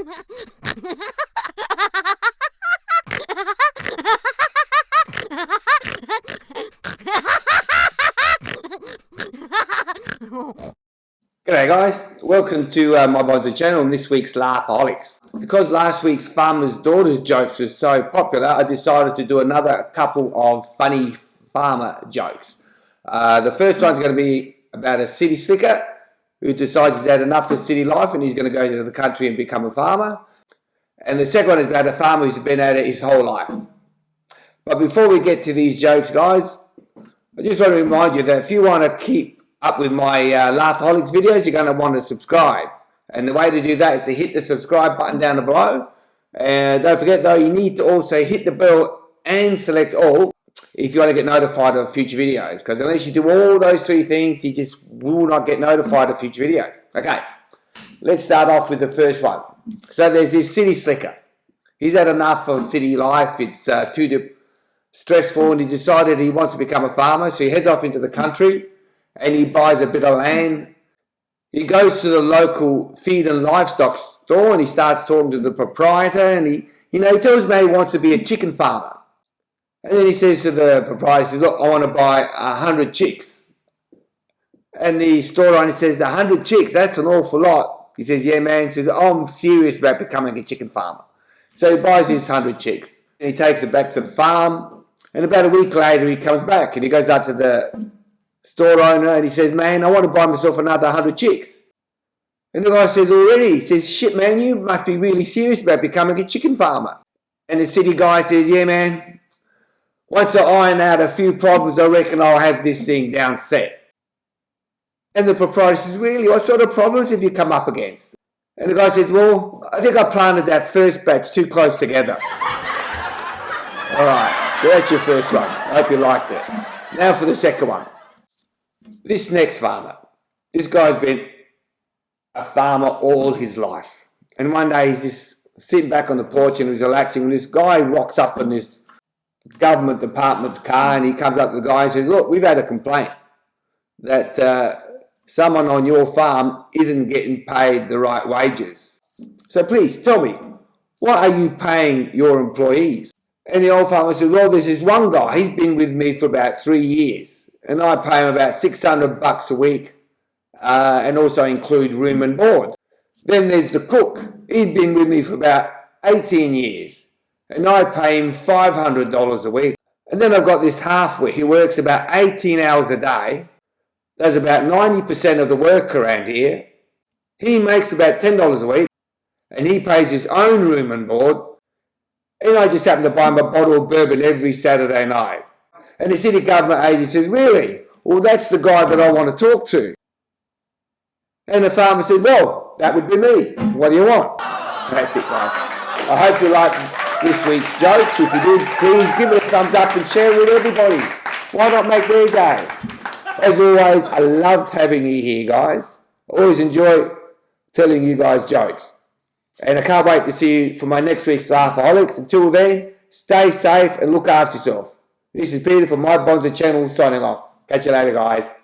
G'day guys, welcome to my Bonzo channel and this week's Laughaholics. Because last week's Farmer's Daughter's jokes was so popular, I decided to do another couple of funny farmer jokes. The first one's going to be about a city slicker who decides he's had enough of city life and he's going to go to the country and become a farmer. And the second one is about a farmer who's been at it his whole life. But before we get to these jokes, guys, I just want to remind you that if you want to keep up with my Laughaholics videos, you're going to want to subscribe. And the way to do that is to hit the subscribe button down below. And don't forget though, you need to also hit the bell and select all if you want to get notified of future videos. Because unless you do all those three things, you just will not get notified of future videos. Okay, let's start off with the first one. So there's this city slicker. He's had enough of city life. It's too stressful and he decided he wants to become a farmer. So he heads off into the country and he buys a bit of land. He goes to the local feed and livestock store and he starts talking to the proprietor and he tells me he wants to be a chicken farmer. And then he says to the proprietor, look, I want to buy 100 chicks. And the store owner says, 100 chicks, that's an awful lot. He says, yeah man, he says, I'm serious about becoming a chicken farmer. So he buys his 100 chicks and he takes it back to the farm. And about a week later he comes back and he goes up to the store owner and he says, man, I want to buy myself another 100 chicks. And the guy says, already? He says, shit man, you must be really serious about becoming a chicken farmer. And the city guy says, yeah man, once I iron out a few problems, I reckon I'll have this thing down set. And the proprietor says, really, what sort of problems have you come up against? And the guy says, well, I think I planted that first batch too close together. Alright, so that's your first one. I hope you liked it. Now for the second one. This next farmer, this guy's been a farmer all his life. And one day he's just sitting back on the porch and he's relaxing and this guy rocks up in this government department's car and he comes up to the guy and says, look, we've had a complaint that someone on your farm isn't getting paid the right wages. So please tell me, what are you paying your employees? And the old farmer says, well, there's this one guy, he's been with me for about 3 years. And I pay him about $600 a week and also include room and board. Then there's the cook. He's been with me for about 18 years and I pay him $500 a week. And then I've got this half-wit. He works about 18 hours a day, does about 90% of the work around here. He makes about $10 a week and he pays his own room and board. And I just happen to buy him a bottle of bourbon every Saturday night. And the city government agent says, really? Well, that's the guy that I want to talk to. And the farmer said, well, that would be me. What do you want? That's it, guys. I hope you liked this week's jokes. If you did, please give it a thumbs up and share it with everybody. Why not make their day? As always, I loved having you here, guys. I always enjoy telling you guys jokes. And I can't wait to see you for my next week's Laughaholics. Until then, stay safe and look after yourself. This is Peter from my Bonzo channel signing off. Catch you later, guys.